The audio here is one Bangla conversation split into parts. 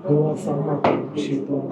هو صنع الشيطان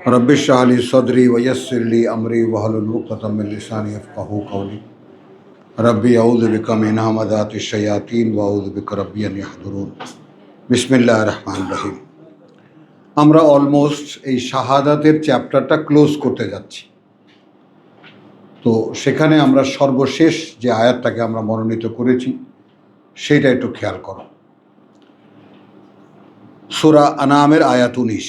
رب اشرح لي صدري ويسر لي امري واحلل عقدة من لساني يفقهوا قولي ربي اعوذ بك من همزات الشياطين واعوذ بك ربي ان يحضرون বিসমিল্লাহির রহমানির রহিম। আমরা অলমোস্ট এই শাহাদাতের চ্যাপ্টারটা ক্লোজ করতে যাচ্ছি। তো সেখানে আমরা সর্বশেষ যে আয়াতটাকে আমরা মনোনীত করেছি সেটা একটু খেয়াল করো। সূরা আনামের আয়াত 19।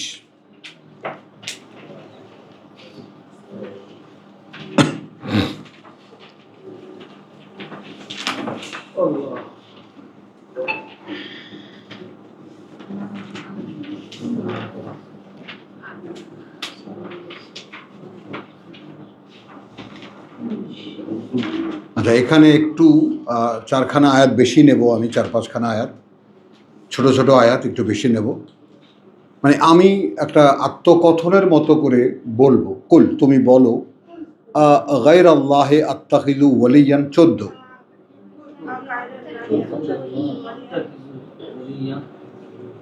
আচ্ছা, এখানে একটু চারখানা আয়াত বেশি নেব আমি, 4-5খানা আয়াত, ছোট ছোট আয়াত একটু বেশি নেব। মানে আমি একটা আত্মকথনের মতো করে বলবো। কুল, তুমি বলো, গায়র আল্লাহে আত্তাখিযু ওয়ালিয়ান 14।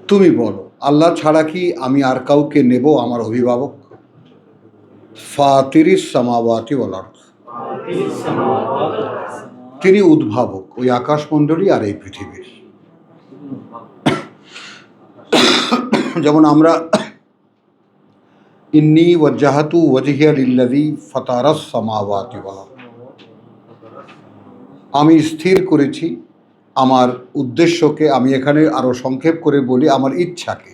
তুমি বলো, আল্লাহ ছাড়া কি আমি আর কাউকে নেব আমার অভিভাবক? ফাতিরিস সামাওয়াতি ওয়াল আরদ, তিনি উদ্ভাবক ওই আকাশমণ্ডলী আর এই পৃথিবীর। যেমন আমরা ইন্নী ওয়াজ্জাহাতু ওয়াজহিয়া লিল্লাযী ফাতারাস সামাওয়াতি ওয়াল আরদ, আমি স্থির করেছি আমার উদ্দেশ্যকে, আমি এখানে আরো সংক্ষেপ করে বলি আমার ইচ্ছাকে,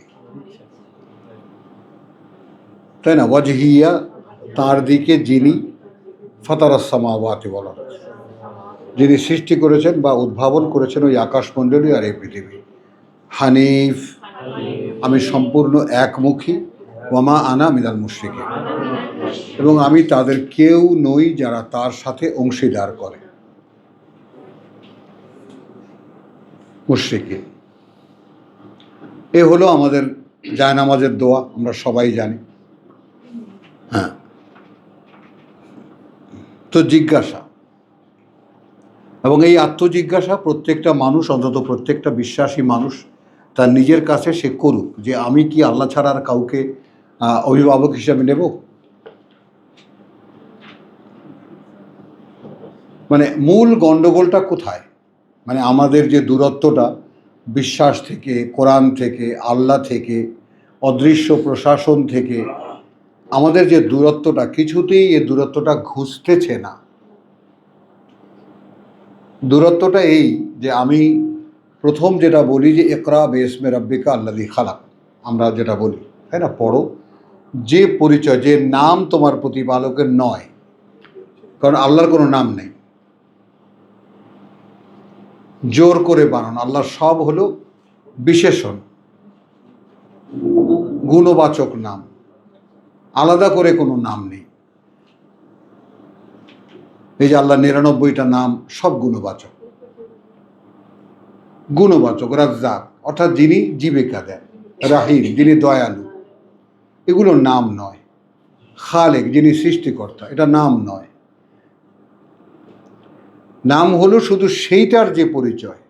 তাই না? ওয়াজহিয়া তার দিকে, যিনি ফাতারাস সামাওয়াতি ওয়াল আরদ, যিনি সৃষ্টি করেছেন বা উদ্ভাবন করেছেন ওই আকাশমণ্ডলী আর এই পৃথিবী। হানিফ, আমি সম্পূর্ণ একমুখী। ওয়ামা আনা মিনাল মুশরিকিন, এবং আমি তাদের কেউ নই যারা তার সাথে অংশীদার করে, মুশরিকিন। এ হলো আমাদের জায়নামাজের দোয়া, আমরা সবাই জানি। হ্যাঁ, তো জিজ্ঞাসা, এবং এই আত্মজিজ্ঞাসা প্রত্যেকটা মানুষ, অন্তত প্রত্যেকটা বিশ্বাসী মানুষ তার নিজের কাছে সে করুক, যে আমি কি আল্লাহ ছাড়া আর কাউকে অভিভাবক হিসাবে নেব? মানে মূল গণ্ডগোলটা কোথায়? মানে আমাদের যে দূরত্বটা বিশ্বাস থেকে, কোরআন থেকে, আল্লাহ থেকে, অদৃশ্য প্রশাসন থেকে, আমাদের যে দূরত্বটা, কিছুতেই এই দূরত্বটা ঘুচতেছে না। দূরত্বটা এই যে আমি প্রথম যেটা বলি যে ইকরা বিইসমি রাব্বিকা আল্লাযী খালাক, আমরা যেটা বলি, তাই না? পড়ো, যে পরিচয়, যে নাম তোমার প্রতিপালকের নয়, কারণ আল্লাহর কোনো নাম নেই, জোর করে বানানো। আল্লাহর সব হলো বিশেষণ, গুণবাচক নাম, আলাদা করে কোনো নাম নেই। এই যে আল্লাহ 99টা নাম সব গুণবাচক, গুণবাচক। রাজ্জাক অর্থাৎ যিনি জীবিকা দেন, রাহিম যিনি দয়ালু, এগুলো নাম নয়। খালেক যিনি সৃষ্টিকর্তা, এটা নাম নয়। নাম হলো শুধু সেইটার যে পরিচয়।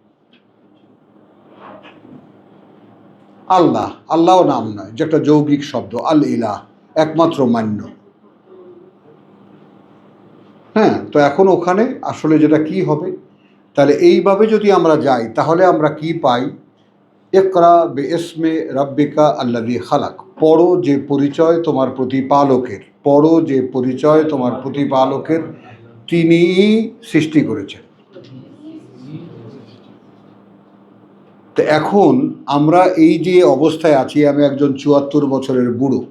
আল্লাহ, আল্লাহও নাম নয়, যে একটা যৌগিক শব্দ। আল ইলাহ, একমাত্র মান্য। হ্যাঁ, তো এখন ওখানে আসলে যেটা কি হবে, তাহলে এইভাবে যদি আমরা যাই তাহলে আমরা কি পাই? ইকরা বিইসমি রাব্বিকা আল্লাযী খালাক, পড়ো যে পরিচয় তোমার প্রতিপালকের, পড়ো যে পরিচয় তোমার প্রতিপালকের, তিনিই সৃষ্টি করেছেন। তো এখন আমরা এই যে অবস্থায় আছি, আমি একজন 74 বছরের বুড়ো,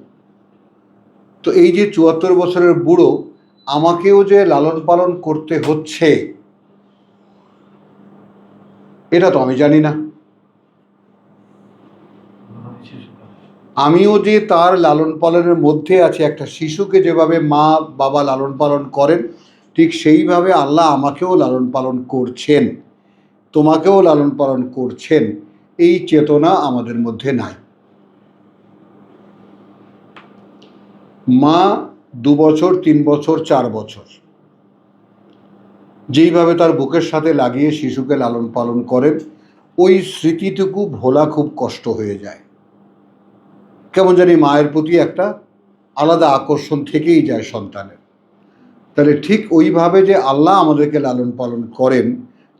তো এই যে 74 বছরের বুড়ো, আমাকেও যে লালন পালন করতে হচ্ছে এটা তো আমি জানি না। আমিও যে তার লালন পালনের মধ্যে আছি, একটা শিশুকে যেভাবে মা বাবা লালন পালন করেন, ঠিক সেইভাবে আল্লাহ আমাকেও লালন পালন করছেন, তোমাকেও লালন পালন করছেন। এই চেতনা আমাদের মধ্যে নাই। মা 2 বছর 3 বছর 4 বছর যেইভাবে তার বুকের সাথে লাগিয়ে শিশুকে লালন পালন করেন, ওই স্মৃতিটুকু ভোলা খুব কষ্ট হয়ে যায়। কেমন জানি মায়ের প্রতি একটা আলাদা আকর্ষণ থেকেই যায় সন্তানের। তাহলে ঠিক ওইভাবে যে আল্লাহ আমাদেরকে লালন পালন করেন,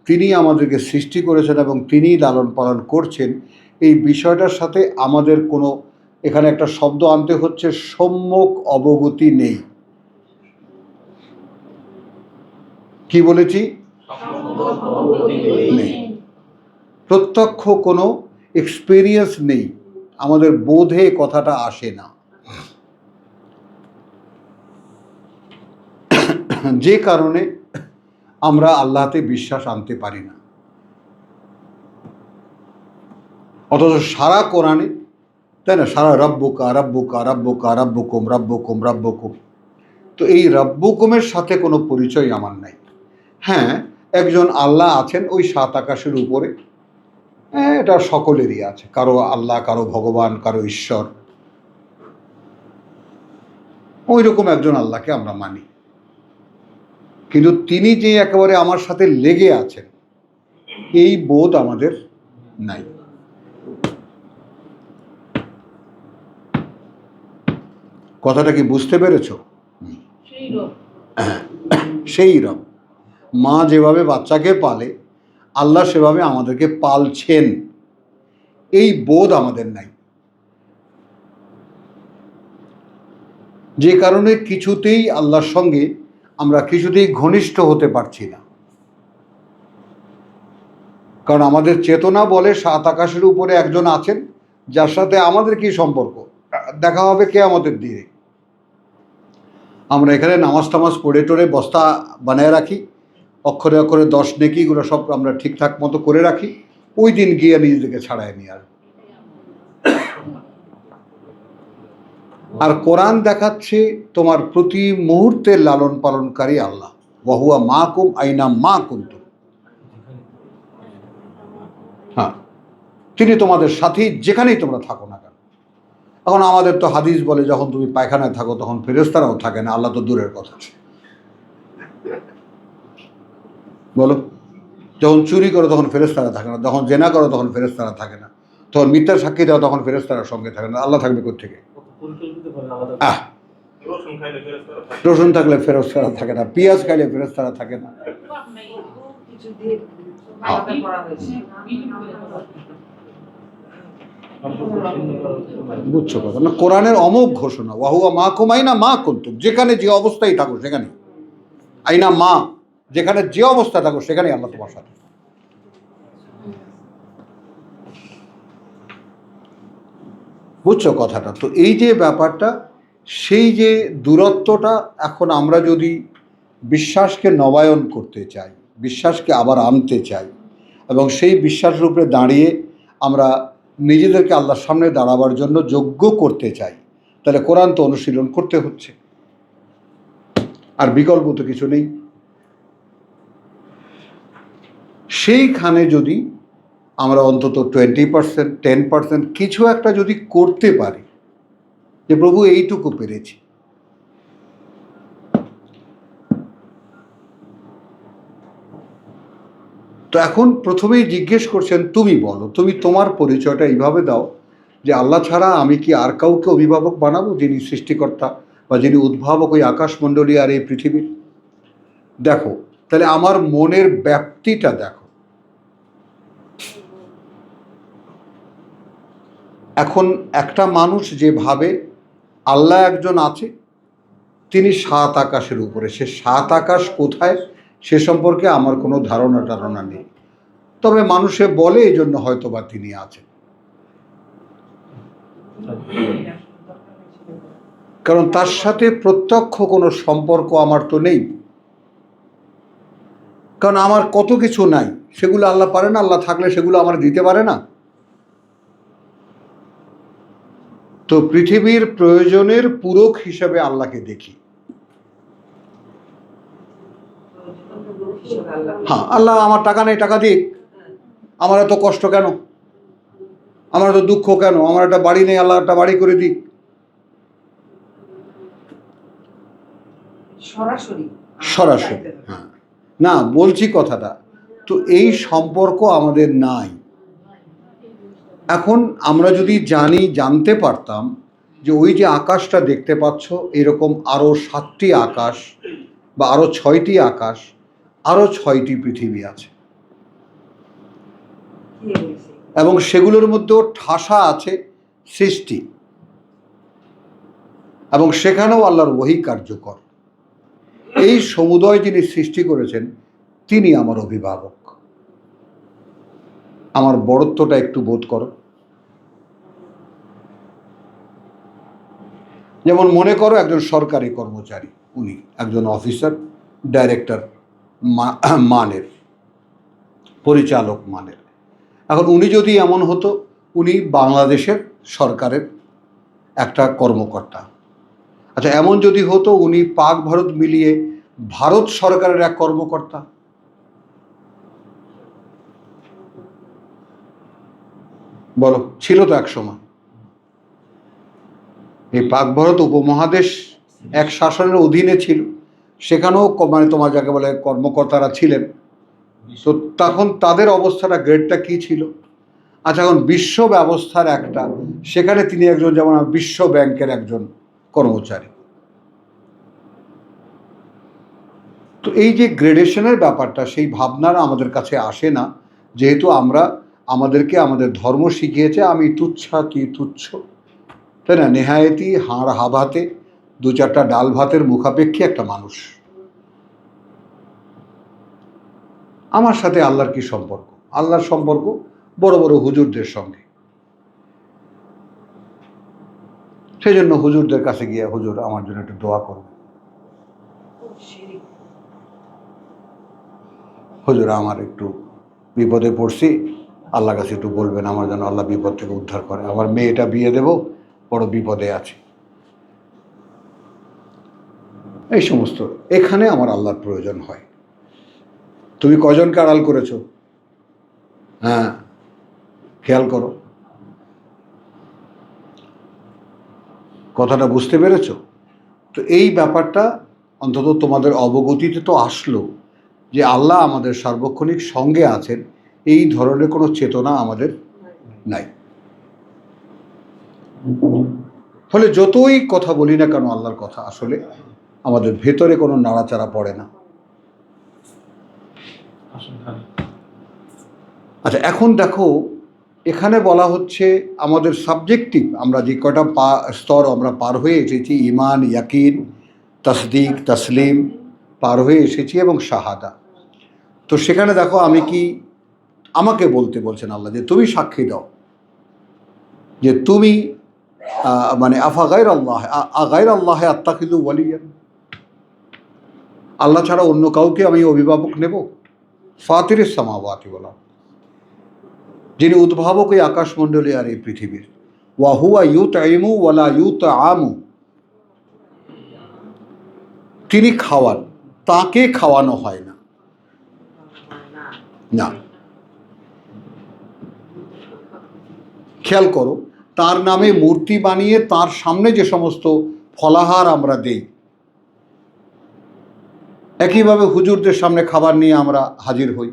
তিনি আমাদেরকে সৃষ্টি করেছেন এবং তিনিই লালন পালন করছেন, এই বিষয়টার সাথে আমাদের কোনো, এখানে একটা শব্দ আনতে হচ্ছে, সম্যক অবগতি নেই। কি বলেছি? নেই। প্রত্যক্ষ কোনো এক্সপেরিয়েন্স নেই, আমাদের বোধে কথাটা আসে না। যে কারণে আমরা আল্লাহতে বিশ্বাস আনতে পারি না। অথচ সারা কোরআনে, তাই না, সারা রব্বুকা রব্বুকা রব্বুকা রব্বুকুম রব্বুকুম রব্বুকুম, তো এই রব্বুকুমের সাথে কোনো পরিচয় আমার নাই। হ্যাঁ, একজন আল্লাহ আছেন ওই 7 আকাশের উপরে, হ্যাঁ, এটা সকলেরই আছে, কারো আল্লাহ, কারো ভগবান, কারো ঈশ্বর, ওই রকম একজন আল্লাহকে আমরা মানি। কিন্তু তিনি যে একেবারে আমার সাথে লেগে আছেন, এই বোধ আমাদের নাই। কথাটা কি বুঝতে পেরেছ? সেই রব, মা যেভাবে বাচ্চাকে পালে, আল্লাহ সেভাবে আমাদেরকে পালছেন, এই বোধ আমাদের নাই। যে কারণে কিছুতেই আল্লাহর সঙ্গে আমরা কিছুতেই ঘনিষ্ঠ হতে পারছি না। কারণ আমাদের চেতনা বলে 7 আকাশের উপরে একজন আছেন, যার সাথে আমাদের কি সম্পর্ক, দেখা হবে কিয়ামতের দিনে। আমরা এখানে নামাজ টামাজ পড়ে টড়ে বস্তা বানায় রাখি, অক্ষরে অক্ষরে 10 নেকিগুলো সব আমরা ঠিকঠাক মতো করে রাখি, ওই দিন গিয়ে নিজেদেরকে ছাড়াই নিয়ে আসবো। আর কোরআন দেখাচ্ছে তোমার প্রতি মুহূর্তে লালন পালনকারী আল্লাহ, ওয়াহুয়া মাকুম আইনা মা কুনতুম। হ্যাঁ, তিনি তোমাদের সাথেই যেখানেই তোমরা থাকো না কেন। এখন আমাদের তো হাদিস বলে, যখন তুমি পায়খানায় থাকো তখন ফেরেশতারাও থাকে না, আল্লাহ তো দূরের কথা। বলো, যখন চুরি করো তখন ফেরেশতারা থাকে না, যখন জেনা করো তখন ফেরেশতারা থাকে না, তখন মিথ্যার সাক্ষী দাও তখন ফেরেশতারা সঙ্গে থাকে না, আল্লাহ থাকবে কোত্থেকে? রসুন থাকলে ফেরেশতারা থাকে না, পেঁয়াজ খাইলে ফেরেশতারা থাকে না। বুঝছো কথা না? কোরআনের অমোঘ ঘোষণা, ওয়াহুয়া মাকুম আইনা মা কুনতুম, যেখানে যে অবস্থায় থাকো সেখানে, আইনা মা, যেখানে যে অবস্থা থাকো সেখানে আল্লাহ তোমার সাথে। বুঝছো কথাটা? তো এই যে ব্যাপারটা, সেই যে দূরত্বটা, এখন আমরা যদি বিশ্বাসকে নবায়ন করতে চাই, বিশ্বাসকে আবার আনতে চাই, এবং সেই বিশ্বাসের উপরে দাঁড়িয়ে আমরা নিজেদেরকে আল্লাহর সামনে দাঁড়াবার জন্য যোগ্য করতে চাই, তাহলে কোরআন তো অনুশীলন করতে হচ্ছে, আর বিকল্প তো কিছু নেই। সেইখানে যদি আমরা অন্তত 20%, 10% কিছু একটা যদি করতে পারি, যে প্রভু এইটুকু পেরেছি। তো এখন প্রথমেই জিজ্ঞেস করছেন, তুমি বলো, তুমি তোমার পরিচয়টা এইভাবে দাও যে আল্লাহ ছাড়া আমি কি আর কাউকে অভিভাবক বানাবো, যিনি সৃষ্টিকর্তা বা যিনি উদ্ভাবক ওই আকাশমণ্ডলী আর এই পৃথিবীর? দেখো তাহলে আমার মনের ব্যাপ্তিটা দেখো। এখন একটা মানুষ যে ভাবে আল্লাহ একজন আছে, তিনি 7 আকাশের উপরে, সে 7 আকাশ কোথায় সে সম্পর্কে আমার কোনো ধারণা নেই, তবে মানুষে বলে এই জন্য হয়তো বা তিনি আছেন। কারণ তার সাথে প্রত্যক্ষ কোনো সম্পর্ক আমার তো নেই, কারণ আমার কত কিছু নাই, সেগুলো আল্লাহ পারে না, আল্লাহ থাকলে সেগুলো আমার দিতে পারে না। তো পৃথিবীর প্রয়োজনের পূরক হিসেবে আল্লাহকে দেখি। হ্যাঁ, আল্লাহ আমার টাকা নেই, টাকা দিক, আমার এত কষ্ট কেন, আমার এত দুঃখ কেন, আমার একটা বাড়ি নেই, আল্লাহ একটা বাড়ি করে দিক। সরাসরি হ্যাঁ, না বলছি কথাটা, তো এই সম্পর্ক আমাদের নাই। এখন আমরা যদি জানতে পারতাম যে ওই যে আকাশটা দেখতে পাচ্ছ, এরকম আরো 7টি আকাশ বা আরো 6টি আকাশ, আরো 6টি পৃথিবী আছে, এবং সেগুলোর মধ্যেও ঠাসা আছে সৃষ্টি, এবং সেখানেও আল্লাহর ওহী কার্যকর। এই সমুদয় যিনি সৃষ্টি করেছেন তিনি আমার অভিভাবক। আমার বড়ত্বটা একটু বোধ করো। যেমন মনে করো একজন সরকারি কর্মচারী, উনি একজন অফিসার, ডাইরেক্টর মানের, পরিচালক মানের। এখন উনি যদি এমন হতো, উনি বাংলাদেশের সরকারের একটা কর্মকর্তা। আচ্ছা, এমন যদি হতো উনি পাক ভারত মিলিয়ে ভারত সরকারের এক কর্মকর্তা, বলো, ছিল তো এক সময় এই পাক ভারত উপমহাদেশ এক শাসনের অধীনে ছিল, সেখানেও মানে তোমার যাকে বলে কর্মকর্তারা ছিলেন। তো তখন তাদের অবস্থাটা, গ্রেডটা কি ছিল? আচ্ছা, এখন বিশ্ব ব্যবস্থার একটা, সেখানে তিনি একজন, যেমন বিশ্ব ব্যাংকের একজন কর্মচারী। তো এই যে গ্রেডেশনের ব্যাপারটা, সেই ভাবনারা আমাদের কাছে আসে না, যেহেতু আমাদেরকে আমাদের ধর্ম শিখিয়েছে আমি তুচ্ছাতি তুচ্ছ, তাই না, নেহায়েতি হাড় হাবাতে 2-4টা ডাল ভাতের মুখাপেক্ষী একটা মানুষ। আমার সাথে আল্লাহর কি সম্পর্ক? আল্লাহর সম্পর্ক বড় বড় হুজুরদের সঙ্গে। সেই জন্য হুজুরদের কাছে গিয়ে, হুজুর আমার জন্য একটু দোয়া করবে, হুজুর আমার একটু বিপদে পড়ছি, আল্লাহর কাছে একটু বলবেন আমার যেন আল্লাহ বিপদ থেকে উদ্ধার করে, আমার মেয়েটা বিয়ে দেব, বড় বিপদে আছে। এই সমস্ত, এখানে আমার আল্লাহর প্রয়োজন হয়। তুমি কজনকে আড়াল করেছো? হ্যাঁ, খেয়াল করো, কথাটা বুঝতে পেরেছো? তো এই ব্যাপারটা অন্তত তোমাদের অবগতিতে তো আসলো যে আল্লাহ আমাদের সার্বক্ষণিক সঙ্গে আছেন, এই ধরনের কোনো চেতনা আমাদের নাই। ফলে যতই কথা বলি না কেন আল্লাহর কথা, আসলে আমাদের ভেতরে কোনো নাড়াচাড়া পড়ে না। আচ্ছা, এখন দেখো, এখানে বলা হচ্ছে আমাদের সাবজেক্টিভ, আমরা যে কয়টা স্তর আমরা পার হয়ে এসেছি, ইমান, ইয়াকিন, তসদিক, তসলিম পার হয়ে এসেছি, এবং শাহাদা। তো সেখানে দেখো আমাকে বলতে বলছেন আল্লাহ যে তুমি সাক্ষী দাও যে তুমি মানে আগাইর আল্লাহ আত্তাখিযু ওয়ালিয়ান, আল্লাহ ছাড়া অন্য কাউকে আমি অভিভাবক নেব? ফাতিরিস সামাওয়াতি ওয়াল আরদ, যিনি উদ্ভাবক এই আকাশমণ্ডলী আর এই পৃথিবীর। ওয়া হুয়া ইউতঈমু ওয়ালা ইউতআমু, তিনি খাওয়ান, তাকে খাওয়ানো হয় না। না, খেয়াল করো, তার নামে মূর্তি বানিয়ে তার সামনে যে সমস্ত ফলাহার আমরা দেই, একইভাবে হুজুরদের সামনে খাবার নিয়ে আমরা হাজির হই।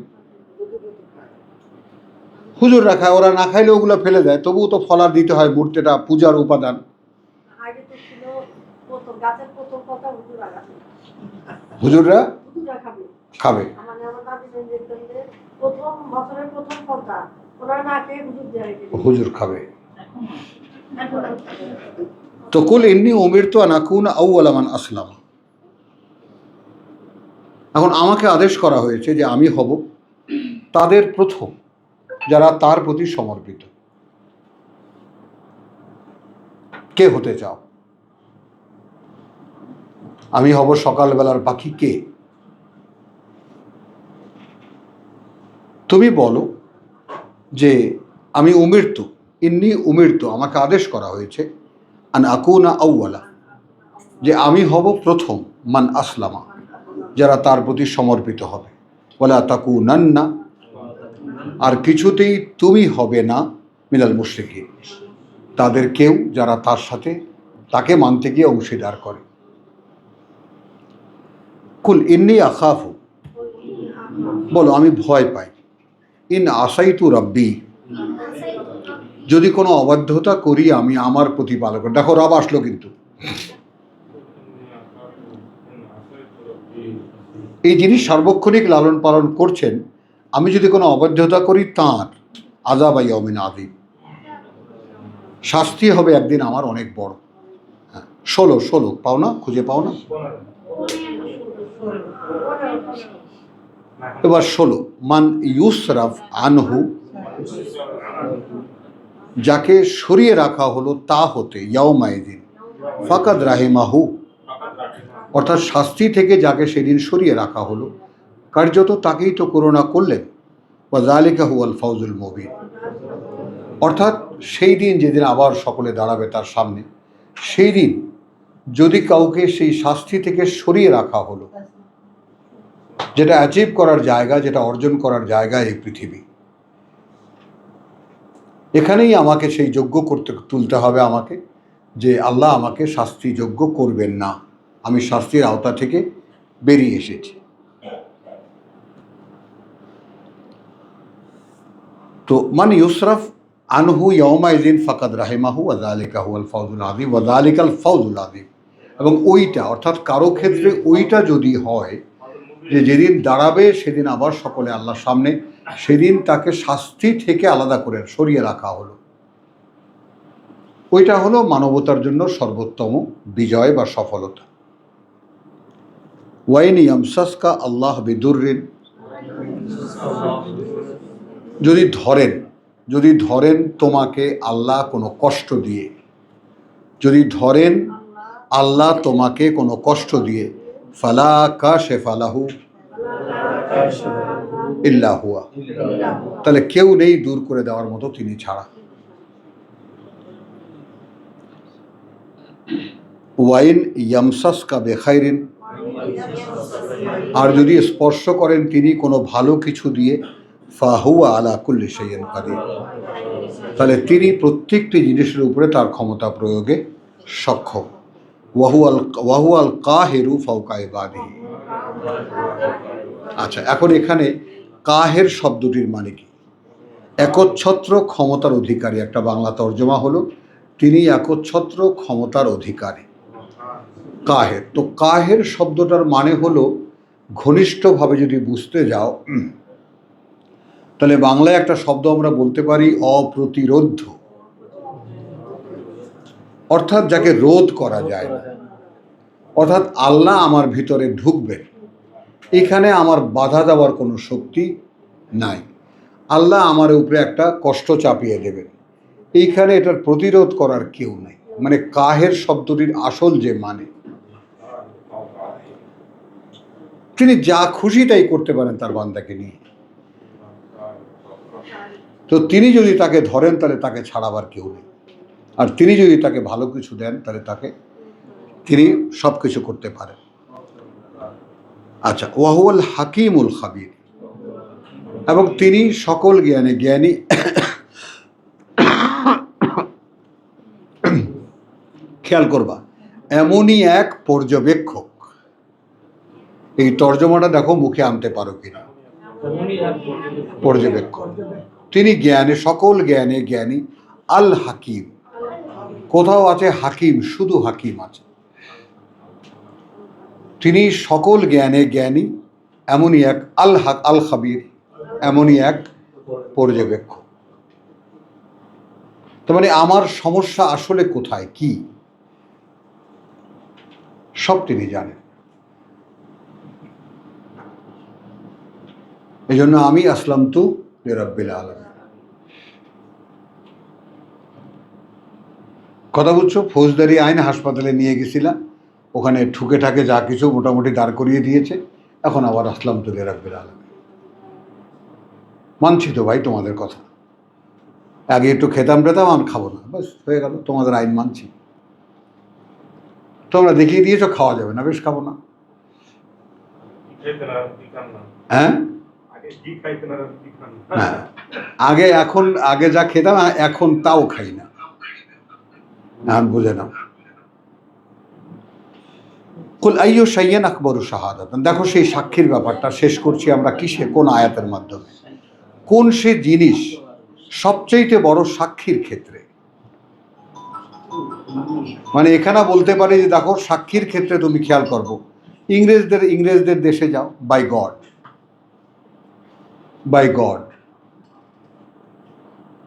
হুজুররা খায়, ওরা না খাইলে ওগুলো ফেলে দেয়, তবুও তো ফলার দিতে হয়, মূর্তিটা পূজার উপাদান। হুজুররা খাবে। হুজুর খাবে। তো কুল ইন্নী উমিরতু আন আকুনা আউওয়ালা মান আসলাম। এখন আমাকে আদেশ করা হয়েছে যে আমি হব তাদের প্রথম যারা তার প্রতি সমর্পিত। কে হতে চাও? আমি হব সকালবেলার পাখি কে? তুমি বলো যে আমি উমিরতু, ইন্নী উমিরতু, আমাকে আদেশ করা হয়েছে, আন আকুনা আউওয়ালা, যে আমি হব প্রথম, মান আসলামা, যারা তার প্রতি সমর্পিত হবে। ওয়ালা তাকুনান্না, আর কিছুতেই তুমি হবে না, মিনাল মুশরিকিন, তাদের কেউ যারা তার সাথে তাকে মানতে গিয়ে অংশীদার করে। কুল ইন্নী আখাফু, বলো আমি ভয় পাই, ইন আসাইতু রাব্বি, যদি কোনো অবাধ্যতা করি আমি আমার প্রতিপালক। দেখো রব আসলো, কিন্তু এই জিনিস সার্বক্ষণিক লালন পালন করছেন। আমি যদি কোনো অবাধ্যতা করি তাঁর আযাব ইয়াউমিন আযীম, শাস্তি হবে একদিন আমার অনেক বড়। 16 পাও না, খুঁজে পাও না? এবার 16, মান ইউসরাফ আনহু, যাকে সরিয়ে রাখা হলো তা হতে, ইয়াউমাইদিন ফাকাদ রাহিমাহু, অর্থাৎ শাস্তি থেকে যাকে সেদিন সরিয়ে রাখা হলো, কার্যত তাকেই তো করুণা করলেন। ওয়া যালিকা হুয়াল ফাউজুল মুবিন, অর্থাৎ সেই দিন যেদিন আবার সকলে দাঁড়াবে তার সামনে, সেই দিন যদি কাউকে সেই শাস্তি থেকে সরিয়ে রাখা হলো, যেটা অ্যাচিভ করার জায়গা, যেটা অর্জন করার জায়গা এই পৃথিবী, এখানেই আমাকে সেই যোগ্য তুলতে হবে আমাকে, যে আল্লাহ আমাকে শাস্তি যোগ্য করবেন না, আমি শাস্তির আওতা থেকে বেরিয়ে এসেছি। তো মান ইউসরাফ আনহু ইয়াউমাইদিন ফাকাদ রাহিমাহু ওয়া যালিকা হুয়াল ফাউজুল আযীম ওয়া যালিকাল ফাউজুল আযীম। এবং ওইটা, অর্থাৎ কারো ক্ষেত্রে ওইটা যদি হয় যে যেদিন দাঁড়াবে সেদিন আবার সকলে আল্লাহর সামনে, সেদিন তাকে শাস্তি থেকে আলাদা করে সরিয়ে রাখা হলো, ওইটা হলো মানবতার জন্য সর্বোত্তম বিজয় বা সফলতা। ওয়াইন ইয়ামসাসকা আল্লাহ বিদুররিন, যদি ধরেন তোমাকে আল্লাহ কোনো কষ্ট দিয়ে, যদি ধরেন আল্লাহ তোমাকে কোনো কষ্ট দিয়ে, ফালা কাশিফা লাহু ইল্লা হুয়া, তাহলে কেউ নেই দূর করে দেওয়ার মতো তিনি ছাড়া। ওয়াইন ইয়ামসাসকা বিখাইরিন, আর যদি স্পর্শ করেন তিনি কোনো ভালো কিছু দিয়ে, ফাহুয়া আলা কুল্লি শাইইন কাদির, তাহলে তিনি প্রত্যেকটি জিনিসের উপরে তার ক্ষমতা প্রয়োগে সক্ষম। ওয়াহুয়াল কাহিরু ফাওকা ইবাদিহি। আচ্ছা, এখন এখানে কাহের শব্দটির মানে কি? একচ্ছত্র ক্ষমতার অধিকারী, একটা বাংলা তর্জমা হলো তিনি একচ্ছত্র ক্ষমতার অধিকারী। কাহের, তো কাহের শব্দটার মানে হলো, ঘনিষ্ঠভাবে যদি বুঝতে যাও তাহলে বাংলায় একটা শব্দ আমরা বলতে পারি অপ্রতিরোধ্য, অর্থাৎ যাকে রোধ করা যায় না। অর্থাৎ আল্লাহ আমার ভিতরে ঢুকবেন, এখানে আমার বাধা দেওয়ার কোনো শক্তি নাই। আল্লাহ আমার উপরে একটা কষ্ট চাপিয়ে দেবেন, এইখানে এটার প্রতিরোধ করার কেউ নাই। মানে কাহের শব্দটির আসল যে মানে, তিনি যা খুশি তাই করতে পারেন তার বান্দাকে নিয়ে। তো তিনি যদি তাকে ধরেন তাহলে তাকে ছাড়াবার কেউ নেই, আর তিনি যদি তাকে ভালো কিছু দেন তাহলে তিনি সব কিছু করতে পারেন। আচ্ছা, ওয়াহুয়াল হাকিমুল খাবির, এবং তিনি সকল জ্ঞানী খেয়াল করবা, এমনই এক পর্যবেক্ষক। এই তর্জমাটা দেখো মুখে আনতে পারো কিনা। পর্যবেক্ষক, তিনি জ্ঞানে, সকল জ্ঞানে জ্ঞানী। আল হাকিম, কোথাও আছে হাকিম, শুধু হাকিম আছে। তিনি সকল জ্ঞানে জ্ঞানী, এমনই এক আল খাবির, এমনই এক পর্যবেক্ষক। তার মানে আমার সমস্যা আসলে কোথায়, কি, সব তিনি জানেন। এই জন্য আমি আসলামতু লিরাব্বিল আলামিন। কথা বুঝছো? ফৌজদারি আইন হাসপাতালে নিয়ে গেছিলাম, ওখানে ঠুকে ঠাকে যা কিছু মোটামুটি দাঁড় করিয়ে দিয়েছে, এখন আবার আসলামতু লিরাব্বিল আলামিন। মানছি তো ভাই তোমাদের কথা, আগে একটু খেতাম টেতাম, আমি খাবো না, বাস হয়ে গেল, তোমাদের আইন মানছি। তোমরা দেখিয়ে দিয়েছো খাওয়া যাবে না, বেশ খাবো না। হ্যাঁ হ্যাঁ, আগে এখন আগে যা খেতাম এখন তাও খাই না, বুঝে নাও। কুল আইয়ু শাইইন আকবরু শাহাদাতান, দেখো সেই সাক্ষীর ব্যাপারটা শেষ করছি আমরা কিসে, কোন আয়াতের মাধ্যমে। কোন সে জিনিস সবচেয়ে বড় সাক্ষীর ক্ষেত্রে, মানে এখানে বলতে পারি যে দেখো সাক্ষীর ক্ষেত্রে তুমি খেয়াল করবো, ইংরেজদের দেশে যাও, by God, by God,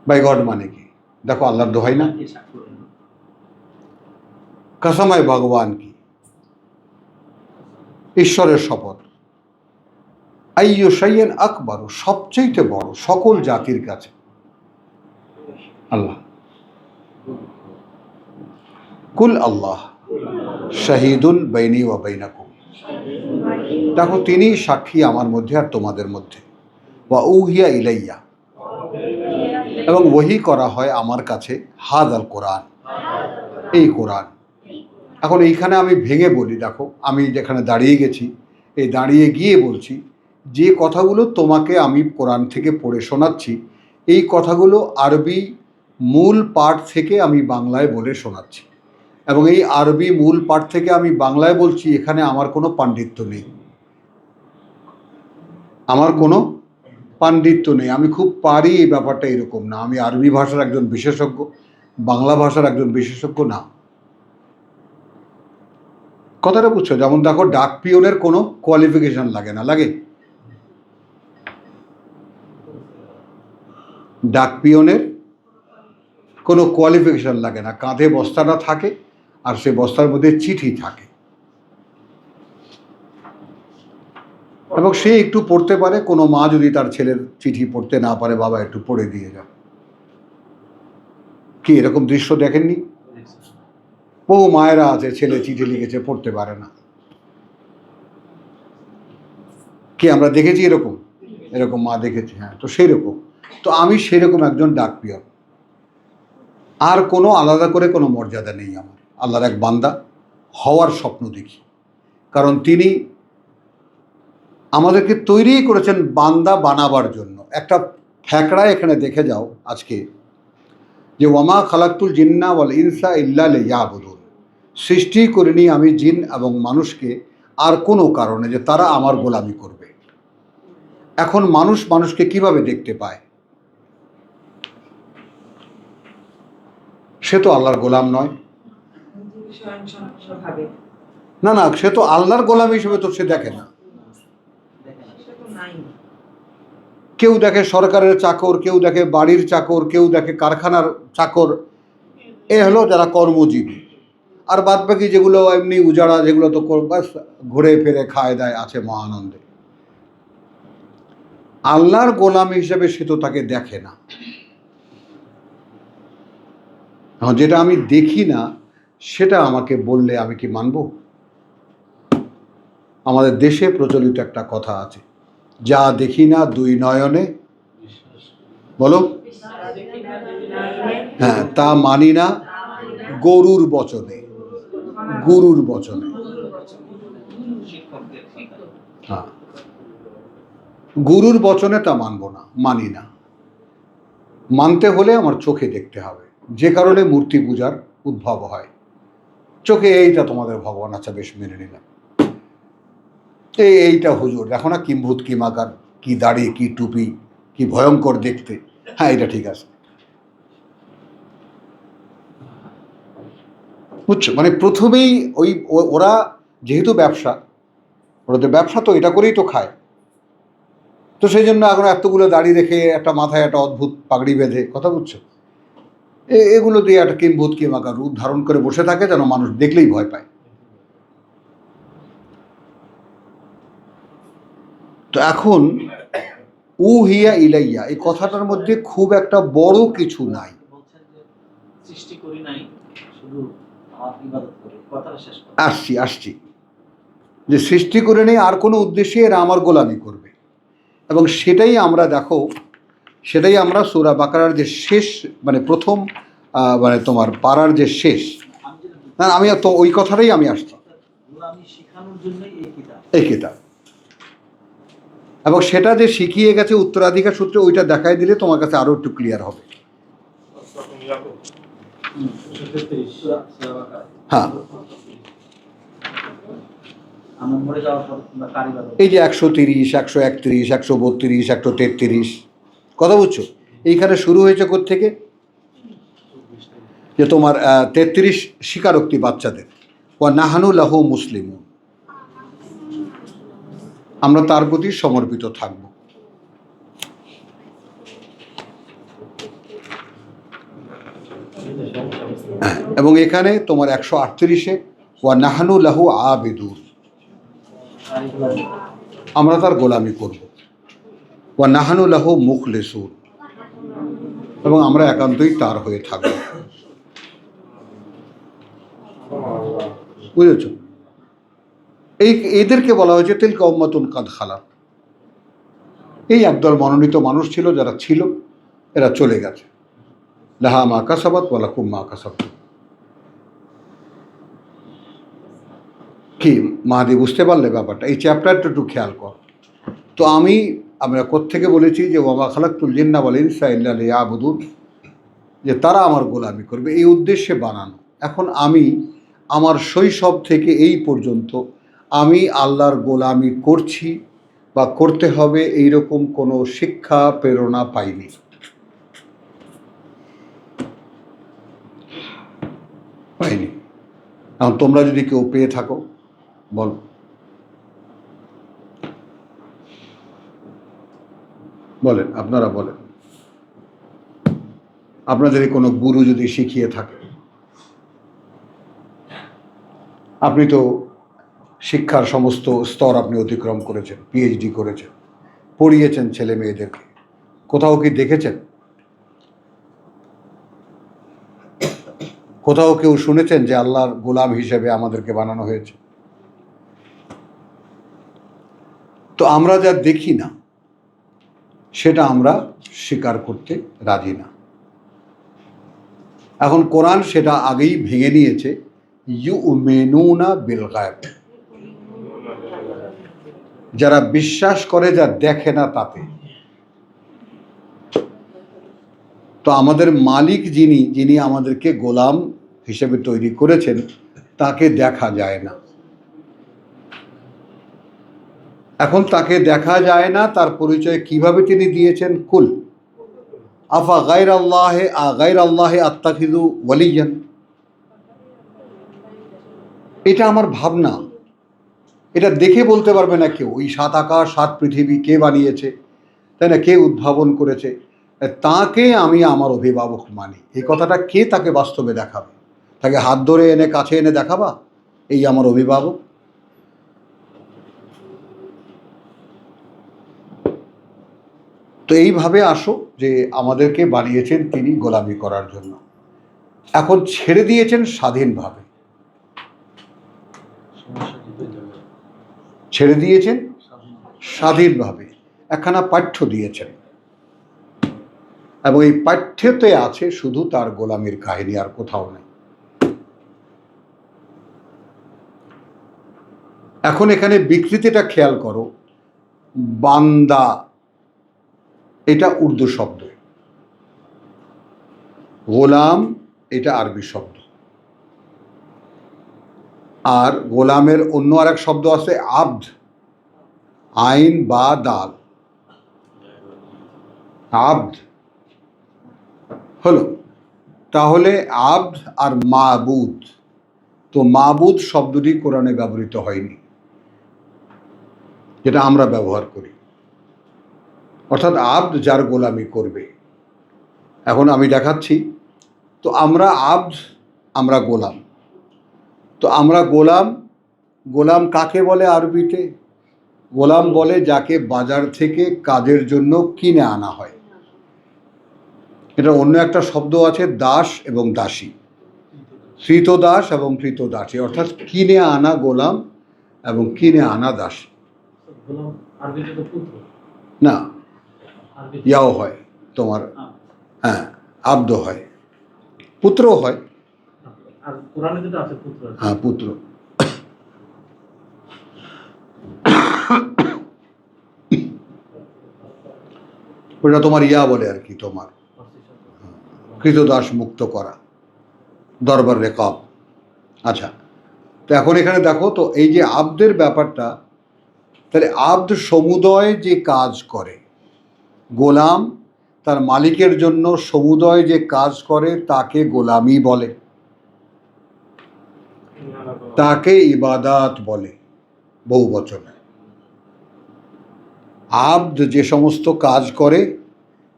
by God মানে কি? দেখো আল্লাহর দোহাই না, কসমায় ভগবান কি, ঈশ্বরের শপথ। আইয়ু শাইইন আকবরু, সবচেয়ে বড় সকল জাতির কাছে আল্লাহ। কুল আল্লাহ শাহিদুন বাইনি ওয়া বাইনাকুম, দেখো তিনি সাক্ষী আমার মধ্যে আর তোমাদের মধ্যে। ওয়া উহিয়া ইলাইয়া, এবং ওহী করা হয় আমার কাছে, হাযাল কোরআন, এই কোরআন। এখন এইখানে আমি ভেঙে বলি, দেখো আমি যেখানে দাঁড়িয়ে গেছি, এই দাঁড়িয়ে গিয়ে বলছি যে কথাগুলো তোমাকে আমি কোরআন থেকে পড়ে শোনাচ্ছি, এই কথাগুলো আরবি মূল পাঠ থেকে আমি বাংলায় বলে শোনাচ্ছি, এবং এই আরবি মূল পাঠ থেকে আমি বাংলায় বলছি। এখানে আমার কোনো পাণ্ডিত্য নেই, আমার কোনো পাণ্ডিত্য নেই, আমি খুব পারি এই ব্যাপারটা এরকম না। আমি আরবি ভাষার একজন বিশেষজ্ঞ, বাংলা ভাষার একজন বিশেষজ্ঞ না। কথাটা বুঝছো? যেমন দেখো ডাক পিয়নের কোনো কোয়ালিফিকেশন লাগে না, লাগে? ডাক পিয়নের কোনো কোয়ালিফিকেশন লাগে না, কাঁধে বস্তাটা থাকে আর সে বস্তার মধ্যে চিঠি থাকে, এবং সে একটু পড়তে পারে। কোনো মা যদি তার ছেলের চিঠি পড়তে না পারে, বাবা একটু পড়ে দিয়ে যাও। কি এরকম দৃশ্য দেখেননি? বহু মায়েরা আছে, ছেলে চিঠি লিখেছে, পড়তে পারে না। কি আমরা দেখেছি এরকম? এরকম মা দেখেছি, হ্যাঁ। তো সেই রকম, তো আমি সেরকম একজন ডাক পিয়ন, আর কোনো আলাদা করে কোনো মর্যাদা নেই আমার। আল্লাহর এক বান্দা হওয়ার স্বপ্ন দেখি, কারণ তিনি আমাদেরকে তৈরি করেছেন বান্দা বানাবার জন্য। একটা ফ্যাকড়া এখানে দেখে যাও আজকে, যে ওয়ামা খালাকতুল জিন্না ওয়াল ইনসা ইল্লা লিয়াবুদুন, সৃষ্টি করিনি আমি জিন এবং মানুষকে আর কোনো কারণে যে তারা আমার গোলামি করবে। এখন মানুষ মানুষকে কিভাবে দেখতে পায়? সে তো আল্লাহর গোলাম নয়। না না, সে তো আল্লাহর গোলাম হিসেবে তো সে দেখে না। কেউ দেখে সরকারের চাকর, কেউ দেখে বাড়ির চাকর, কেউ দেখে কারখানার চাকর, এ হলো যারা কর্মজীবী। আর বাদ বাকি যেগুলো এমনি উজাড়া, যেগুলো তো বাস ঘুরে ফিরে খায় দায় আছে মহানন্দে। আল্লাহর গোলাম হিসেবে সে তো তাকে দেখে না। যেটা আমি দেখি না সেটা আমাকে বললে আমি কি মানব? আমাদের দেশে প্রচলিত একটা কথা আছে, যা দেখি না দুই নয়নে, বলো, হ্যাঁ, তা মানি না গরুর বচনে, গুরুর বচনে। হ্যাঁ, গুরুর বচনে তা মানব না, মানি না। মানতে হলে আমার চোখে দেখতে হবে, যে কারণে মূর্তি পূজার উদ্ভব হয়। চোখে এইটা তোমাদের ভগবান, আচ্ছা বেশ মেনে নিলাম, এইটা হুজুর দেখো না কি ভূত কি মাকার, কি দাড়ি কি টুপি, কি ভয়ঙ্কর দেখতে, হ্যাঁ এটা ঠিক আছে। বুঝছো, মানে প্রথমেই ওরা যেহেতু ব্যবসা, ওদের ব্যবসা তো এটা করেই তো খায়, তো সেই জন্য এখন এতগুলো দাড়ি রেখে একটা মাথায় একটা অদ্ভুত পাগড়ি বেঁধে, কথা বুঝছো, এগুলো দিয়ে একটা কিম্ভূত কিমাকার রূপ ধারণ করে বসে থাকে যেন মানুষ দেখলেই ভয় পায়। তো এখন হিয়া ইলাইয়া এই কথাটার মধ্যে খুব একটা বড় কিছু নাই। আসছি যে সৃষ্টি করে নেই আর কোনো উদ্দেশ্যে এরা আমার গোলামি করবে, এবং সেটাই আমরা দেখো, সেটাই আমরা সূরা বাকারার যে শেষ মানে প্রথম মানে তোমার পাড়ার যে শেষ, না আমি তো ওই কথাটাই আমি আসছি, এই কিতাব, এবং সেটা যে শিখিয়ে গেছে উত্তরাধিকার সূত্রে ওইটা দেখাই দিলে তোমার কাছে আরো একটু ক্লিয়ার হবে। হ্যাঁ, এই যে 130, 131, 132, 133, কথা বুঝছো, এইখানে শুরু হয়েছে কোত্থেকে, যে তোমার 33 স্বীকারোক্তি বাচ্চাদের, ও নাহানু লাহু মুসলিমুন, আমরা তার প্রতি সমর্পিত থাকব। এবং এখানে তোমার 138-এ ওয়া নাহানু লাহু আবিদুন, আমরা তার গোলামি করব। ওয়া নাহানু লাহু মুখলিসুন, এবং আমরা একান্তই তার হয়ে থাকব। বুঝেছ, এদেরকে বলা হয়েছে তিলকা উম্মাতুন কাদ খালাত, এই একদল মনোনীত মানুষ ছিল, যারা ছিল এরা চলে গেছে, লাহা মা কাসাবাত ওয়া লাকুম মা কাসাবতুম। কি মাহাদি বুঝতে পারলে ব্যাপারটা, এই চ্যাপ্টারটা একটু খেয়াল কর। তো আমরা কোত্থেকে বলেছি যে ওয়া মা খালাকতুল জিন্না ওয়াল ইনসা ইল্লা লিয়াবুদুন, যে তারা আমার গোলামি করবে, এই উদ্দেশ্যে বানানো। এখন আমি আমার শৈশব থেকে এই পর্যন্ত আমি আল্লাহর গোলামি করছি বা করতে হবে এইরকম কোনো শিক্ষা প্রেরণা পাইনি। এখন তোমরা যদি কেউ পেয়ে থাকো বলো, বলেন, আপনারা বলেন, আপনাদের কোনো গুরু যদি শিখিয়ে থাকে, আপনি তো শিক্ষার সমস্ত স্তর আপনি অতিক্রম করেছেন, পিএইচডি করেছেন, পড়িয়েছেন ছেলে মেয়েদেরকে, কোথাও কি দেখেছেন, কোথাও কেউ শুনেছেন যে আল্লাহর গোলাম হিসেবে আমাদেরকে বানানো হয়েছে? তো আমরা যা দেখি না সেটা আমরা স্বীকার করতে রাজি না। এখন কোরআন সেটা আগেই ভেঙে নিয়েছে, ইউমিনুনা বিল গায়ব, যারা বিশ্বাস করে যা দেখে না তাতে। তো আমাদের মালিক যিনি আমাদেরকে গোলাম হিসেবে তৈরি করেছেন, তাকে দেখা যায় না। এখন তাকে দেখা যায় না, তার পরিচয় কিভাবে তিনি দিয়েছেন? কুল আফা গায়র আল্লাহে আত্তাখিযু ওয়ালিয়ান, এটা আমার ভাবনা, এটা দেখে বলতে পারবে না কেউ। ওই 7 আকাশ 7 পৃথিবী কে বানিয়েছে, তাই না, কে উদ্ভাবন করেছে, তাকে আমি আমার অভিভাবক মানি, এই কথাটা কে তাকে বাস্তবে দেখাবে? তাকে হাত ধরে এনে কাছে এনে দেখাবা এই আমার অভিভাবক? তো এইভাবে আসো যে আমাদেরকে বানিয়েছেন তিনি গোলামি করার জন্য, এখন ছেড়ে দিয়েছেন স্বাধীনভাবে, ছেড়ে দিয়েছেন স্বাধীনভাবে, একখানা পাঠ্য দিয়েছেন, এবং এই পাঠ্যতে আছে শুধু তার গোলামির কাহিনী, আর কোথাও নেই। এখন এখানে বিকৃতিটা খেয়াল করো, বান্দা এটা উর্দু শব্দ, গোলাম এটা আরবি শব্দ। আর গোলামের অন্য আরেক শব্দ আছে আব্দ, আইন বা দাল, আব্দ হলো। তাহলে আব্দ আর মাবুদ, তো মাবুদ শব্দটি কোরআনে ব্যবহৃত হয়নি, যেটা আমরা ব্যবহার করি। অর্থাৎ আব্দ যার গোলামি করবে। এখন আমি দেখাচ্ছি, তো আমরা আব্দ, আমরা গোলাম। তো আমরা গোলাম, গোলাম কাকে বলে আরবিতে? গোলাম বলে যাকে বাজার থেকে কাজের জন্য কিনে আনা হয়। এটা অন্য একটা শব্দ আছে দাস এবং দাসী, কৃতদাস এবং কৃতদাসী, অর্থাৎ কিনে আনা গোলাম এবং কিনে আনা দাসী। না, ইয়াও হয় তোমার, হ্যাঁ আব্দ হয়, পুত্র হয়, হ্যাঁ পুত্র। ওটা তোমার ইয়া বলে আর কি, তোমার কৃতদাস মুক্ত করা, দরবার রেকব। আচ্ছা, তো এখন এখানে দেখো তো এই যে আব্দের ব্যাপারটা, তাহলে আব্দ সমুদয় যে কাজ করে, গোলাম তার মালিকের জন্য সমুদয় যে কাজ করে তাকে গোলামি বলে, তাকে ইবাদাত বলে বহু বচনে। আব্দ যে সমস্ত কাজ করে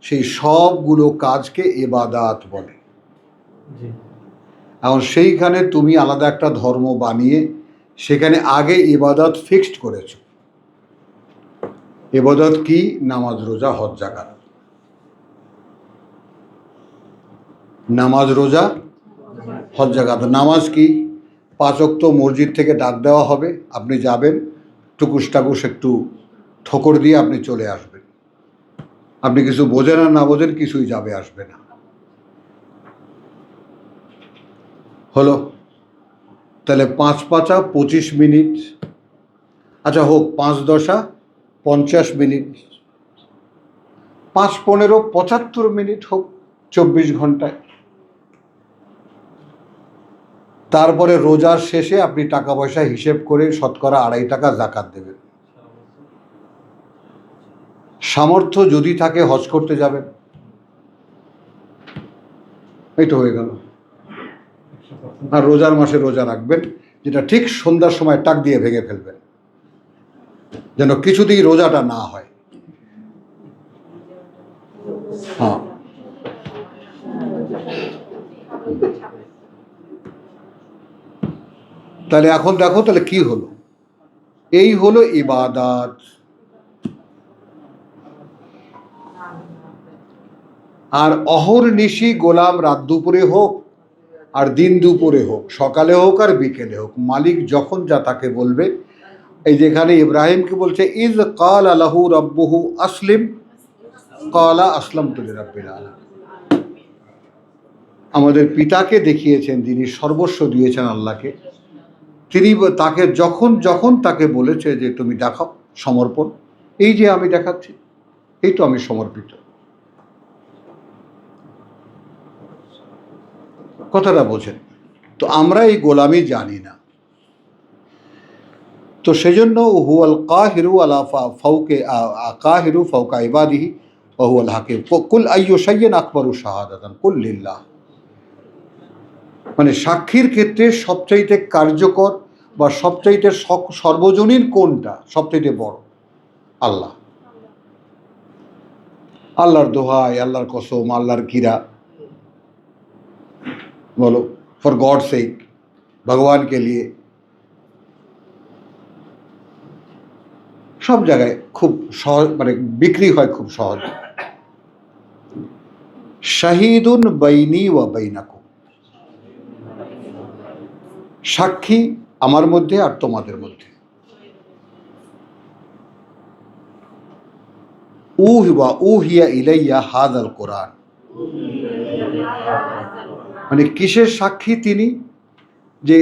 সেই সবগুলো কাজকে ইবাদাত বলে। এখন সেইখানে তুমি আলাদা একটা ধর্ম বানিয়ে সেখানে আগে ইবাদত ফিক্সড করেছো। ইবাদত কি? নামাজ, রোজা, হজ, যাকাত। নামাজ, রোজা, হজ, যাকাত। নামাজ কি? 5 ওয়াক্ত মসজিদ থেকে ডাক দেওয়া হবে, আপনি যাবেন, টুকুস টাকুস একটু ঠোকর দিয়ে আপনি চলে আসবেন। আপনি কিছু বোঝেন আর না বোঝেন কিছুই যাবে আসবে না। হলো? তাহলে 5 পাঁচা 25 মিনিট, আচ্ছা হোক 5 দশা 50 মিনিট, 5 15 75 মিনিট হোক, 24 ঘন্টায়। তারপরে রোজার শেষে আপনি টাকা পয়সা হিসেব করে শতকরা 2.5 টাকা যাকাত দেবেন। সামর্থ্য যদি থাকে হজ করতে যাবেন, এই তো হয়ে গেল। আর রোজার মাসে রোজা রাখবেন, যেটা ঠিক সন্ধ্যার সময় টাক দিয়ে ভেঙে ফেলবেন, যেন কিছুতেই রোজাটা না হয়। হ্যাঁ, তাহলে এখন দেখো তাহলে কি হলো, এই হলো ইবাদাত। আর অহর্নিশি গোলাম রাত দুপুরে হোক আর দিন দুপুরে হোক, সকালে হোক আর বিকেলে হোক, মালিক যখন যা তাকে বলবে। এই যেখানে ইব্রাহিমকে বলছে ইজ কাল আলাহু রব্বুহু আসলিম কালা আসলামতু লিরাব্বিল আলামিন। আমাদের পিতাকে দেখিয়েছেন, যিনি সর্বস্ব দিয়েছেন আল্লাহকে, তিনি তাকে যখন যখন তাকে বলেছে যে তুমি দেখাও সমর্পণ, এই যে আমি দেখাচ্ছি, এই তো আমি সমর্পিত। কথাটা বোঝেন? তো আমরা এই গোলামি জানি না, তো সেজন্য হুয়াল কাহিরু আলা ফাউকে কাহিরু ফাউকা ইবাদিহি ওয়া হুয়াল হাকিম। কুল আইয়ু শাইইন আকবারু শাহাদাতান কুল লিল্লাহ। মানে সাক্ষীর ক্ষেত্রে সবচাইতে কার্যকর বা সবচাইতে সর্বজনীন কোনটা, সবচাইতে বড়? আল্লাহ। আল্লাহর দোহাই, আল্লাহর কসম, আল্লাহর কিরা, বলো ফর गॉड सेक, ভগবান কে লিয়ে। সব জায়গায় খুব সহজ, মানে বিক্রি হয় খুব সহজ। শাহিদুন বাইনি ওয়া বাইনাকুম, সাক্ষী আমার মধ্যে আর তোমাদের মধ্যে। উহিয়া ইলাইয়া হাযাল কোরআন, মানে কিসের সাক্ষী তিনি? যে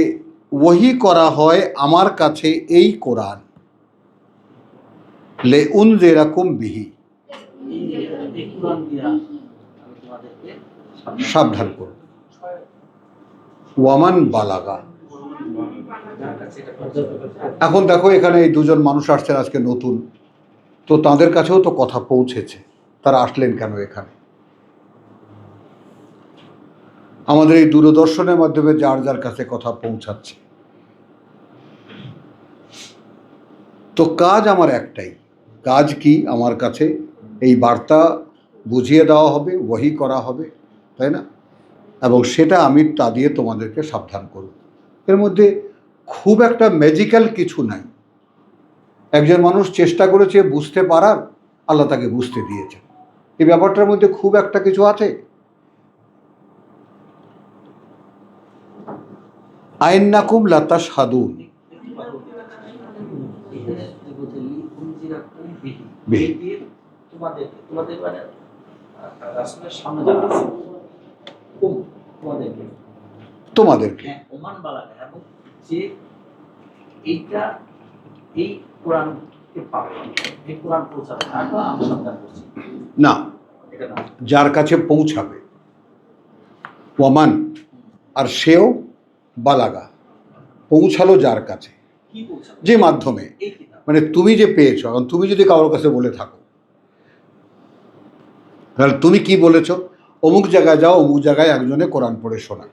ওহী করা হয় আমার কাছে এই কোরআন, লে উনজিরাকুম বিহি, সাবধান করুন। ওয়ামান বালাগা, এখন দেখো এখানে এই দুজন মানুষ আসছেন আজকে নতুন, তো তাদের কাছেও তো কথা পৌঁছেছে, তারা আসলেন কেন এখানে? আমাদের এই দূরদর্শনের মাধ্যমে যার যার কাছে কথা পৌঁছাচ্ছে। তো কাজ আমার একটাই, কাজ কি? আমার কাছে এই বার্তা বুঝিয়ে দেওয়া হবে, ওয়াহি করা হবে, তাই না? এবং সেটা আমি তা দিয়ে তোমাদেরকে সাবধান করব। এর মধ্যে খুব একটা ম্যাজিক্যাল কিছু নাই। একজন মানুষ চেষ্টা করেছে বুঝতে পারার, আল্লাহ তাকে বুঝতে দিয়েছে। এই ব্যাপারটার মধ্যে খুব একটা কিছু আছে? আইন্নাকুম লাতাশহাদুন, তোমাদেরকে না, যার কাছে পৌঁছাবে, ওমান, আর সেও বালাগা, পৌঁছালো যার কাছে, যে মাধ্যমে, মানে তুমি যে পেয়েছো। এখন তুমি যদি কারোর কাছে বলে থাকো, তাহলে তুমি কি বলেছো? অমুক জায়গায় যাও, অমুক জায়গায় একজনে কোরআন পড়ে শোনা।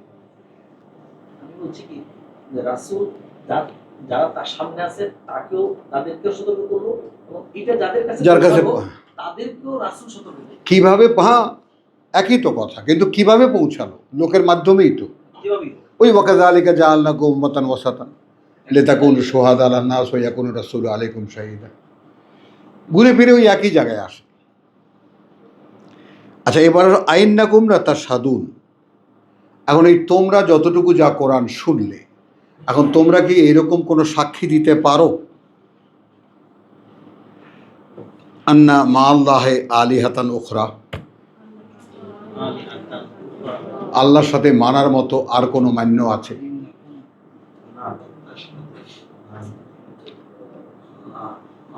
আমি বলছি কি, রাসূল যারা তার সামনে আছে তাকেও, তাদেরকেও সতর্ক করলো, এবং এটা যাদের কাছে যার কাছে তাদেরকেও রাসূল সতর্ক করলো। কিভাবে? হ্যাঁ, একই তো কথা, কিন্তু কিভাবে পৌঁছালো? লোকের মাধ্যমেই তো। ওই ওয়াকাযালিকা জাআলনাকুম উম্মাতান ওয়াসাতান লিতাকুনু শুহাদা আলান নাস ওয়া ইয়াকুনা রাসূলু আলাইকুম শাহীদা। ঘুরে ফিরে ওই একই জায়গায় আসে। আচ্ছা, এবার আইন্নাকুম লাতাশহাদুন। এখন এই তোমরা যতটুকু যা কোরআন শুনলে, এখন তোমরা কি এরকম কোনো সাক্ষী দিতে পারো আন্না মাআল্লাহি আলিহাতান উখরা, আল্লাহর সাথে মানার মতো আর কোনো মান্য আছে?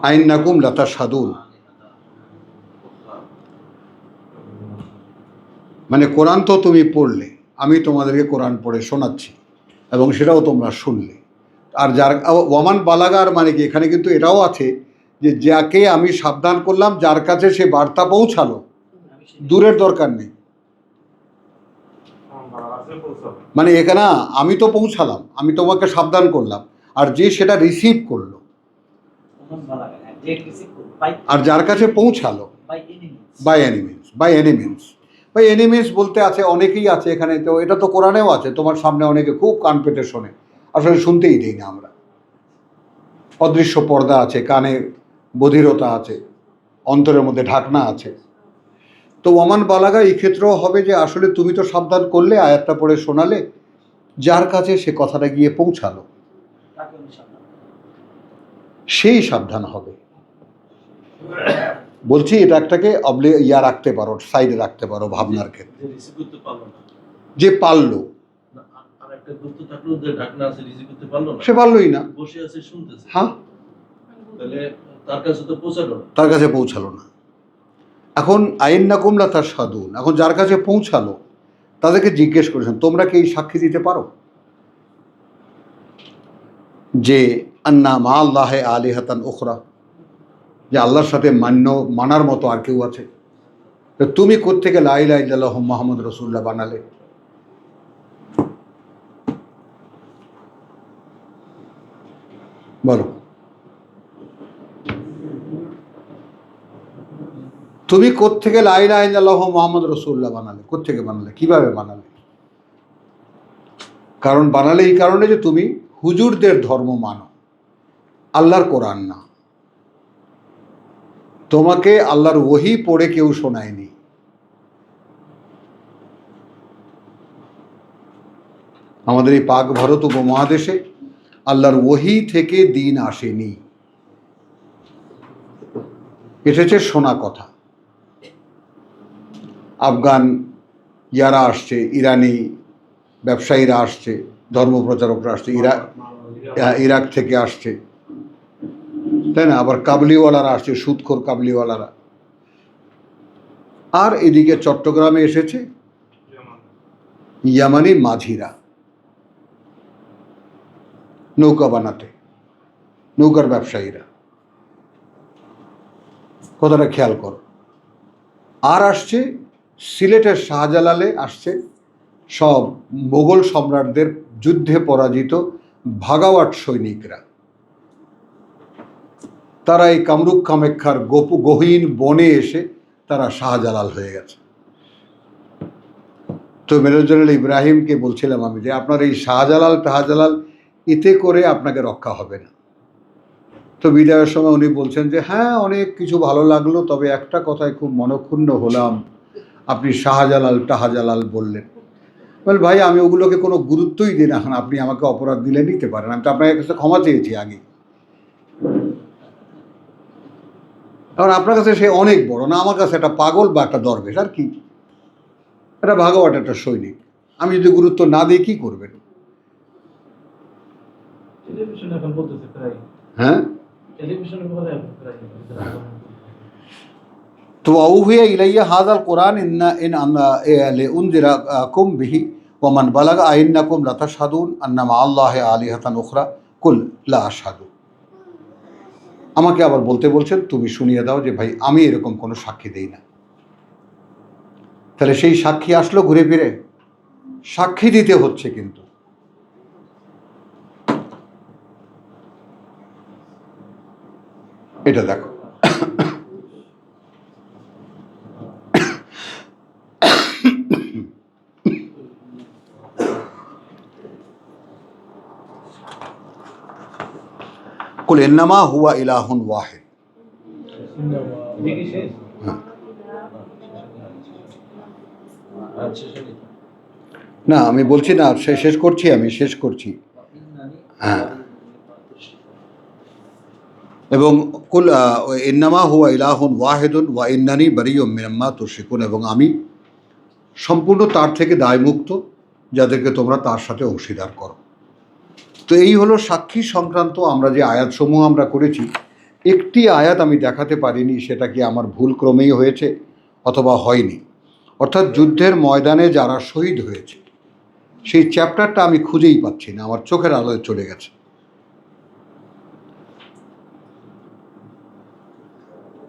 আইন্নাকুম লাতাশহাদুন, মানে কোরআন তো তুমি পড়লে, আমি তোমাদেরকে কোরআন পড়ে শোনাচ্ছি এবং সেটাও তোমরা শুনলে। আর যার ওয়ামান বালাগার মানে কি, এখানে কিন্তু এটাও আছে যে যাকে আমি সাবধান করলাম, যার কাছে সে বার্তা পৌঁছালো, দূরের দরকার নেই। মানে এখানে আমি তো পৌঁছালাম, আমি তোমাকে সাবধান করলাম, আর যে সেটা রিসিভ করলো, আর যার কাছে পৌঁছালো, by any means, by any means. By any means বলতে আছে অনেকেই আছে এখানে, তো এটা তো কোরআনেও আছে। তোমার সামনে অনেকে খুব কান পেতে শোনে, আসলে শুনতেই দিই না আমরা। অদৃশ্য পর্দা আছে, কানে বধিরতা আছে, অন্তরের মধ্যে ঢাকনা আছে। তো ওমান বালাগা এই ক্ষেত্রেও হবে যে আসলে তুমি তো সাবধান করলে, আয়াতটা পড়ে শোনালে, যার কাছে সে কথাটা গিয়ে পৌঁছালো সেই সাবধান হবে। বলছি এটা একটাকে রাখতে পারো, সাইডে রাখতে পারো ভাবনার ক্ষেত্রে। যে পারলো, সে পারলোই না, হ্যাঁ, তার কাছে পৌঁছালো না। এখন আইন্নাকুম লাতাশহাদুন, এখন যার কাছে পৌঁছালো তাদেরকে জিজ্ঞেস করেছেন তোমরা কি এই সাক্ষী দিতে পারো যে আন্না মাআল্লাহি আলিহাতান উখরা, যে আল্লাহর সাথে মানার মতো আর কেউ আছে? তো তুমি কোত্থেকে লা ইলাহা ইল্লাল্লাহু মুহাম্মদ রাসূলুল্লাহ বানালে? বলো, তুমি কোত্থেকে লা ইলাহা ইল্লাল্লাহু মুহাম্মদ রাসূলুল্লাহ বানালে? কোত্থেকে বানালে? কিভাবে বানালে? কারণ বানালে এই কারণে যে তুমি হুজুরদের ধর্ম মানো, আল্লাহর কোরআন না। তোমাকে আল্লাহর ওহী পড়ে কেউ শোনায়নি। আমাদের এই পাক ভারত উপমহাদেশে আল্লাহর ওহী থেকে দিন আসেনি, এসেছে শোনা কথা। আফগান ইয়ারা আসছে, ইরানি ব্যবসায়ীরা আসছে, ধর্মপ্রচারকরা আসছে, ইরাক থেকে আসছে, তাই না? আবার কাবলিওয়ালারা আসছে, সুদখোর কাবলিওয়ালারা। আর এদিকে চট্টগ্রামে এসেছে ইয়ামানি মাঝিরা। নৌকা বানাতে, নৌকার ব্যবসায়ীরা। কথাটা খেয়াল করো। আর আসছে সিলেটের শাহজালালে আসছে সব মোগল সম্রাটদের যুদ্ধে পরাজিত ভাগাওয়াট সৈনিকরা। তারা এই কামরূপ কামাখ্যার গহীন বনে এসে তারা শাহজালাল হয়ে গেছে। তো মেজর জেনারেল ইব্রাহিমকে বলছিলাম আমি যে আপনার এই শাহজালাল এতে করে আপনাকে রক্ষা হবে না। তো বিদায়ের সময় উনি বলছেন যে হ্যাঁ, অনেক কিছু ভালো লাগলো, তবে একটা কথায় খুব মনক্ষুণ্ণ হলাম, আপনি শাহজালাল বললেন। বল ভাই, আমি ওগুলোকে কোনো গুরুত্বই দিই না। এখন আপনি আমাকে অপরাধ দিলে নিতে পারেন, আমি তো আপনার কাছে ক্ষমা চেয়েছি আগে। এখন আপনার কাছে সে অনেক বড় না, আমার কাছে একটা পাগল বা একটা দরবেশ, আর কি। এটা ভাগাওয়াট একটা সৈনিক, আমি যদি গুরুত্ব না দিই কি করবেন? হ্যাঁ, তো আউহিয়া ইলাইয়া হাযাল কুরআন ইন লিউনযিরাকুম বিহি ওয়া মান বালাগা আইন্নাকুম লাতাশহাদুন আন্না মা'আল্লাহি আলিহাতান উখরা কুল লা আশহাদু। আমাকে আবার বলতে বলছেন, তুমি শুনিয়ে দাও যে ভাই আমি এরকম কোনো সাক্ষী দেই না। তাহলে সেই সাক্ষী আসলো ঘুরে ফিরে, সাক্ষী দিতে হচ্ছে। কিন্তু এটা দেখো, কুল ইন্নামা হুয়া ইলাহুন ওয়াহিদ। না, আমি বলছি না, শেষ করছি। হ্যাঁ, এবং কুল ইন্নামা হুয়া ইলাহুন ওয়াহিদুন ওয়া ইন্নানি বারিয়্যুম মিম্মা তুশরিকুন, এবং আমি সম্পূর্ণ তার থেকে দায়মুক্ত যাদেরকে তোমরা তার সাথে অংশীদার করো। তো এই হলো সাক্ষী সংক্রান্ত আমরা যে আয়াতসমূহ আমরা করেছি। একটি আয়াত আমি দেখাতে পারিনি, সেটা কি আমার ভুল ক্রমেই হয়েছে অথবা হয়নি। অর্থাৎ যুদ্ধের ময়দানে যারা শহীদ হয়েছে সেই চ্যাপ্টারটা আমি খুঁজেই পাচ্ছি না, আমার চোখের আলোয় চলে গেছে।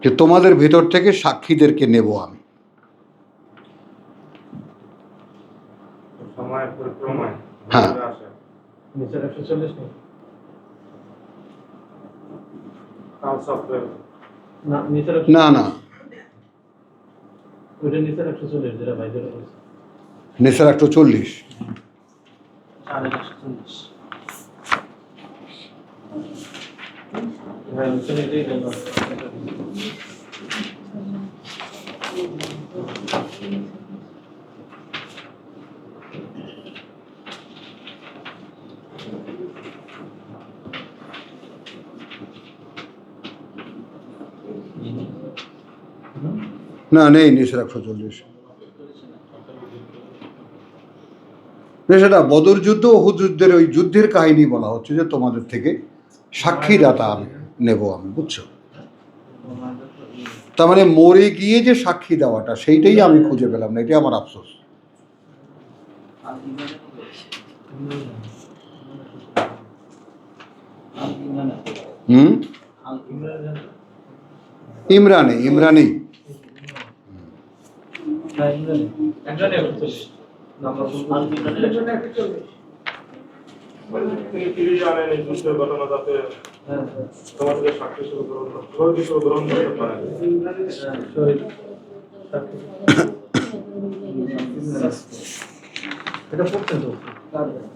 যে তোমাদের ভেতর থেকে সাক্ষীদেরকে নেব আমি। হ্যাঁ, না না, নিসার 140। না, নেই নিসার 140। সেটা বদর যুদ্ধ, উহুদ যুদ্ধের ওই যুদ্ধের কাহিনী বলা হচ্ছে যে তোমাদের থেকে সাক্ষীদাতা আমি নেব আমি, বুঝছো? তার মানে মরে গিয়ে যে সাক্ষী দেওয়াটা, সেইটাই আমি খুঁজে পেলাম না, এটাই আমার আফসোস। ইমরানি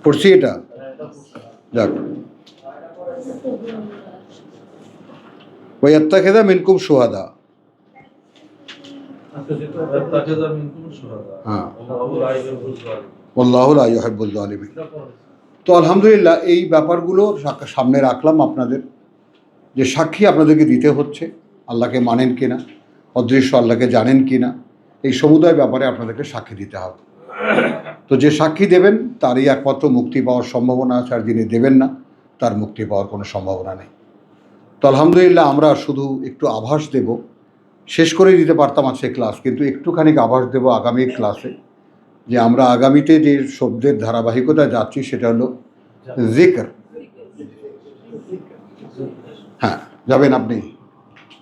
পড়ছি এটা, যাক। ওয়াত্তাখিযা মিনকুম শুহাদা, হ্যাঁ, আল্লাহু লা ইউহিব্বুল যালিমিন। তো আলহামদুলিল্লাহ, এই ব্যাপারগুলো সামনে রাখলাম আপনাদের, যে সাক্ষী আপনাদেরকে দিতে হচ্ছে। আল্লাহকে মানেন কিনা, অদৃশ্য আল্লাহকে জানেন কিনা, এই সমুদায় ব্যাপারে আপনাদেরকে সাক্ষী দিতে হবে। তো যে সাক্ষী দেবেন তারই একমাত্র মুক্তি পাওয়ার সম্ভাবনা আছে, আর যিনি দেবেন না তার মুক্তি পাওয়ার কোনো সম্ভাবনা নেই। তো আলহামদুলিল্লাহ, আমরা শুধু একটু আভাস দেব, শেষ করে দিতে পারতাম আজকে ক্লাস, কিন্তু একটুখানি আভাস দেব আগামী ক্লাসে, যে আমরা আগামীতে যে শব্দের ধারাবাহিকতা যাচ্ছি সেটা হলো জিকর। হ্যাঁ যাবেন আপনি,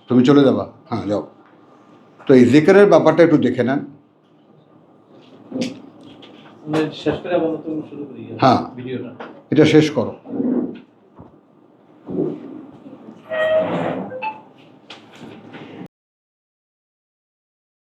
তুমি চলে যাবা, হ্যাঁ যাও। তো এই জিকিরের ব্যাপারটা একটু দেখে নেন। শেষ করে আবার নতুন শুরু করি হ্যাঁ। ভিডিওটা। এটা শেষ করো।